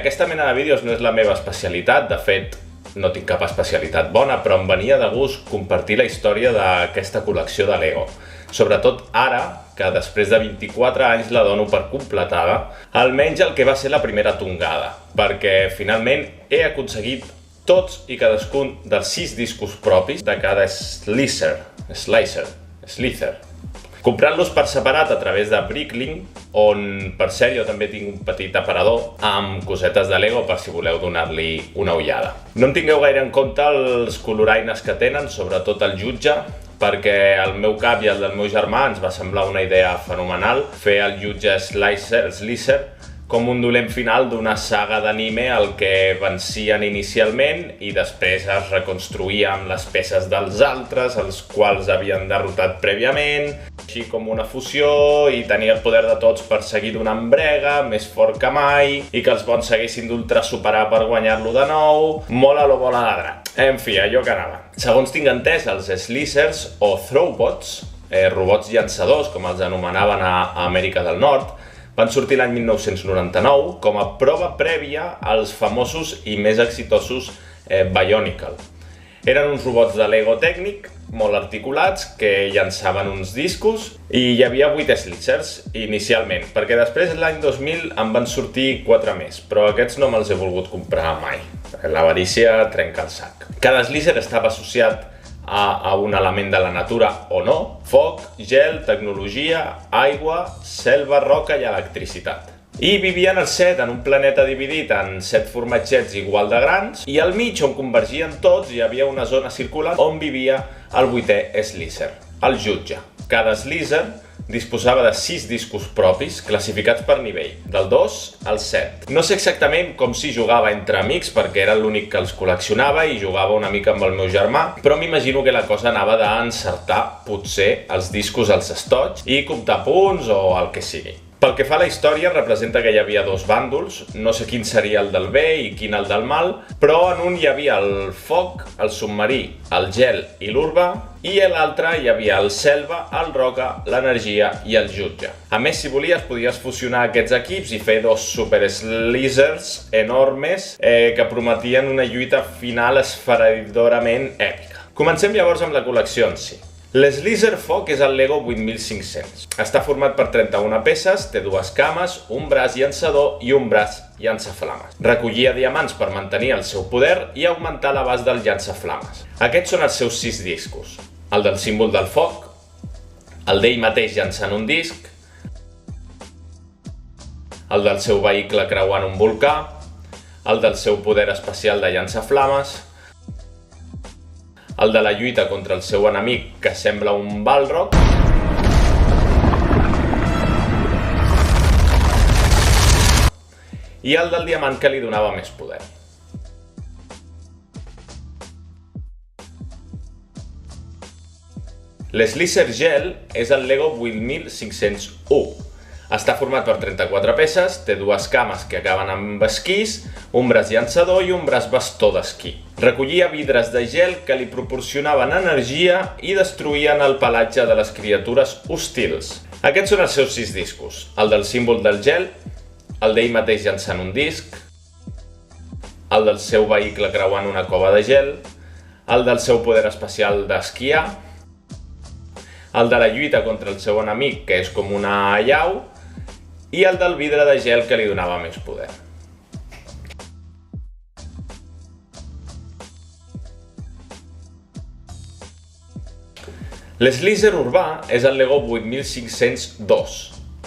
aquesta mena de vídeos no és la meva especialitat, de fet, no tinc cap especialitat bona, però em venia de gust compartir la història d'aquesta col·lecció de Lego. Sobretot ara, que després de 24 anys la dono per completada, almenys el que va ser la primera tongada, perquè finalment he aconseguit tots i cadascun dels 6 discos propis de cada Slicer. Comprant-los per separat a través de Bricklink, on, per cert, jo també tinc un petit aparador amb cosetes de Lego per si voleu donar-li una ullada. No en tingueu gaire en compte els coloraines que tenen, sobretot el jutge, perquè al meu cap i al del meu germà ens va semblar una idea fenomenal fer el jutge Slicer com un dolent final d'una saga d'anime al que vencien inicialment i després es reconstruïa amb les peces dels altres, els quals havien derrotat prèviament, així com una fusió, i tenia el poder de tots per seguir donant brega, més fort que mai, i que els bons s'haguessin d'ultrasuperar per guanyar-lo de nou, molt a lo bola de drac. En fi, allò que anava. Segons tinc entès, els Slicers o Throwbots, robots llançadors, com els anomenaven a Amèrica del Nord, van sortir l'any 1999 com a prova prèvia als famosos i més exitosos Bionicle. Eren uns robots de Lego tècnic, molt articulats, que llançaven uns discos i hi havia 8 Slicers inicialment, perquè després l'any 2000 en van sortir 4 més, però aquests no me'ls he volgut comprar mai. L'avarícia trenca el sac. Cada Slicer estava associat a un element de la natura o no: foc, gel, tecnologia, aigua, selva, roca i electricitat. I vivien els 7 en un planeta dividit en 7 formatgets igual de grans, i al mig, on convergien tots, hi havia una zona circular on vivia el 8è Slicer, el jutge. Cada Slicer disposava de 6 discos propis, classificats per nivell, del 2 al 7. No sé exactament com s'hi jugava entre amics, perquè era l'únic que els col·leccionava i jugava una mica amb el meu germà, però m'imagino que la cosa anava d'encertar, potser, els discos als estoig i comptar punts o el que sigui. Pel que fa a la història, representa que hi havia 2 bàndols, no sé quin seria el del bé i quin el del mal, però en un hi havia el foc, el submarí, el gel i l'urbà, i a l'altre hi havia el selva, el roca, l'energia i el jutge. A més, si volies, podies fusionar aquests equips i fer 2 Super Slicers enormes que prometien una lluita final esfereïdorament èpica. Comencem llavors amb la col·lecció en si. L'Slicer Foc és el Lego 8500. Està format per 31 peces, té 2 cames, un braç llançador i un braç llançaflames. Recollia diamants per mantenir el seu poder i augmentar l'abast del llançaflames. Aquests són els seus 6 discos. El del símbol del foc, el d'ell mateix llançant un disc, el del seu vehicle creuant un volcà, el del seu poder especial de llançaflames, el de la lluita contra el seu enemic, que sembla un Balrog, i el del diamant, que li donava més poder. L'Slicer Gel és el Lego 8501. Està format per 34 peces, té 2 cames que acaben amb esquís, un braç llançador i un braç bastó d'esquí. Recollia vidres de gel que li proporcionaven energia i destruïen el pelatge de les criatures hostils. Aquests són els seus 6 discos. El del símbol del gel, el d'ell mateix llançant un disc, el del seu vehicle creuant una cova de gel, el del seu poder especial d'esquiar, el de la lluita contra el seu enemic, que és com una allau, i el del vidre de gel, que li donava més poder. L'Slicer urbà és el Lego 8502.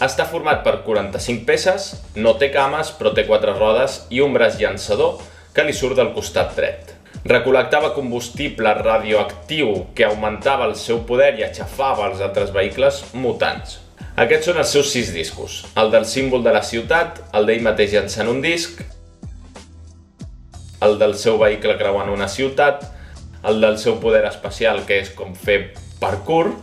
Està format per 45 peces, no té cames, però té 4 rodes i un braç llançador que li surt del costat dret. Recol·lectava combustible radioactiu que augmentava el seu poder i aixafava els altres vehicles mutants. Aquests són els seus 6 discos. El del símbol de la ciutat, el d'ell mateix llançant un disc, el del seu vehicle creuant una ciutat, el del seu poder especial, que és com fer parkour,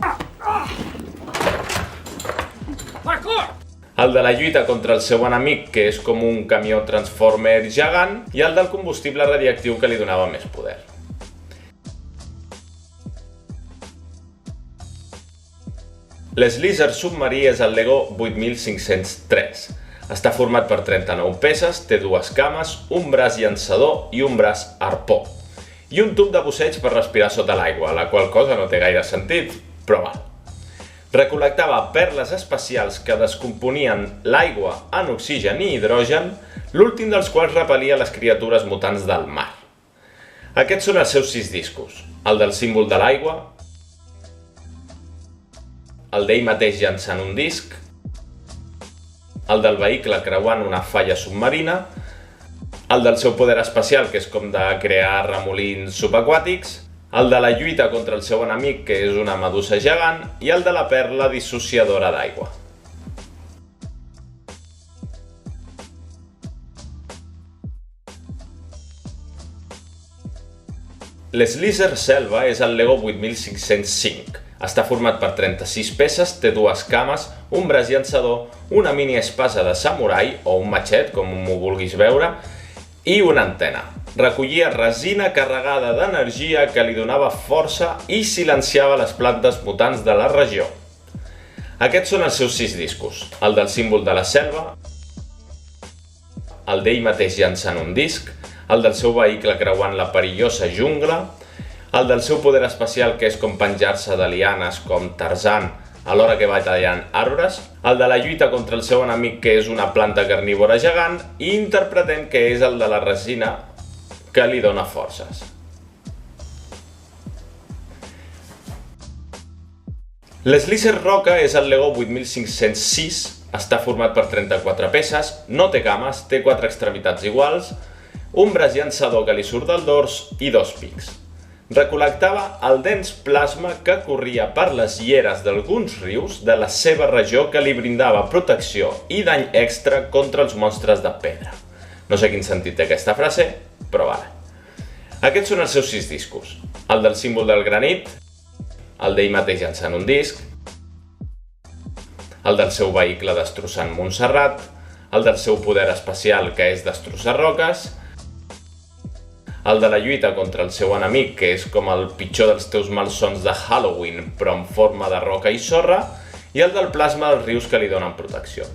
el de la lluita contra el seu enemic, que és com un camió Transformer gegant, i el del combustible radiactiu, que li donava més poder. L'Slicer submarí és el Lego 8503. Està format per 39 peces, té 2 cames, un braç llançador i un braç arpó. I un tub de busseig per respirar sota l'aigua, la qual cosa no té gaire sentit, però val. Recol·lectava perles espacials que descomponien l'aigua en oxigen i hidrogen, l'últim dels quals repel·lia les criatures mutants del mar. Aquests són els seus 6 discos, el del símbol de l'aigua, el d'ell mateix llançant un disc, el del vehicle creuant una falla submarina, el del seu poder espacial, que és com de crear remolins subaquàtics, el de la lluita contra el seu enemic, que és una medusa gegant, i el de la perla dissociadora d'aigua. L'Slicer Selva és el Lego 8505. Està format per 36 peces, té 2 cames, un braç llançador, una mini espasa de samurai, o un matxet, com m'ho vulguis veure, i una antena. Recollia resina carregada d'energia que li donava força i silenciava les plantes mutants de la regió. Aquests són els seus 6 discos, el del símbol de la selva, el d'ell mateix llançant un disc, el del seu vehicle creuant la perillosa jungla, el del seu poder espacial, que és com penjar-se de lianes com Tarzan alhora que va tallant arbres, el de la lluita contra el seu enemic, que és una planta carnívora gegant, i interpretem que és el de la resina que li dona forces. L'Slicer Roca és el Lego 8506, està format per 34 peces, no té cames, té 4 extremitats iguals, un braç llançador que li surt del dors i 2 pics. Recol·lectava el dens plasma que corria per les lleres d'alguns rius de la seva regió, que li brindava protecció i dany extra contra els monstres de pedra. No sé quin sentit té aquesta frase, però vale. Aquests són els seus 6 discos, el del símbol del granit, el d'ell mateix llançant un disc, el del seu vehicle destrossant Montserrat, el del seu poder espacial, que és destrossar roques, el de la lluita contra el seu enemic, que és com el pitjor dels teus malsons de Halloween, però en forma de roca i sorra, i el del plasma dels rius, que li donen protecció.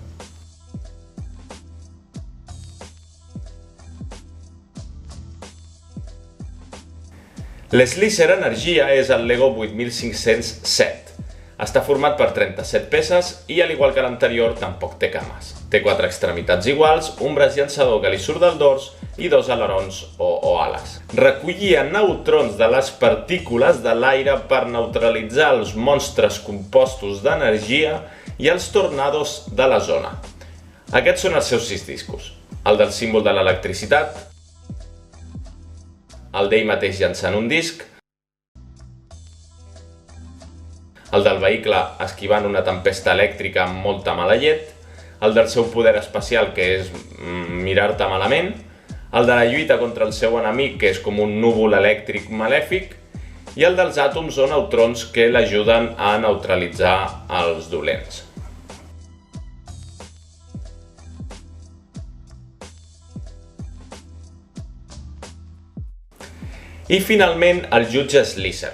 L'Slicer Energia és el Lego 8507. Està format per 37 peces i, al igual que l'anterior, tampoc té cames. Té 4 extremitats iguals, un braç llançador que li surt del dors i 2 alerons o ales. Recollia neutrons de les partícules de l'aire per neutralitzar els monstres compostos d'energia i els tornados de la zona. Aquests són els seus 6 discos, el del símbol de l'electricitat, el d'ell mateix llançant un disc, el del vehicle esquivant una tempesta elèctrica amb molta mala llet, el del seu poder espacial, que és mirar-te malament, el de la lluita contra el seu enemic, que és com un núvol elèctric malèfic, i el dels àtoms o neutrons, que l'ajuden a neutralitzar els dolents. I finalment el jutge Slicer.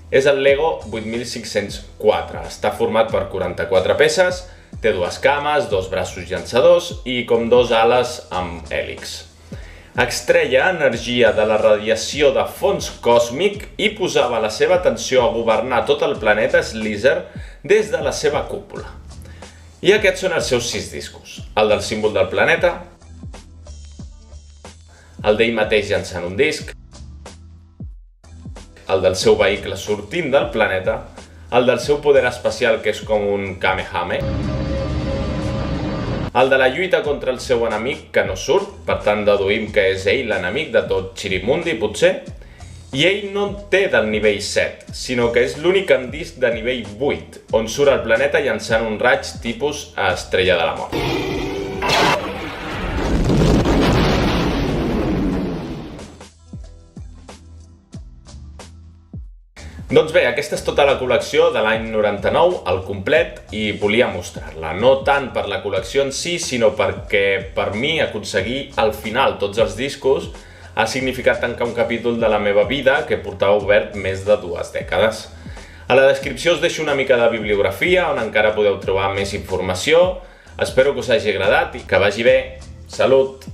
És el Lego 8504, està format per 44 peces, té 2 cames, 2 braços llançadors i com 2 ales amb hèlix. Extreia energia de la radiació de fons còsmic i posava la seva atenció a governar tot el planeta Slicer des de la seva cúpula. I aquests són els seus 6 discos, el del símbol del planeta, el d'ell mateix llançant un disc, el del seu vehicle sortint del planeta, el del seu poder espacial, que és com un Kamehame, el de la lluita contra el seu enemic, que no surt, per tant deduïm que és ell l'enemic de tot Chirimundi, potser, i ell no en té del nivell 7, sinó que és l'únic en disc de nivell 8, on surt el planeta llançant un raig tipus a Estrella de la Mort. Doncs bé, aquesta és tota la col·lecció de l'any 99, al complet, i volia mostrar-la. No tant per la col·lecció en si, sinó perquè per mi aconseguir al final tots els discos ha significat tancar un capítol de la meva vida que portava obert més de 2 dècades. A la descripció us deixo una mica de bibliografia on encara podeu trobar més informació. Espero que us hagi agradat i que vagi bé. Salut!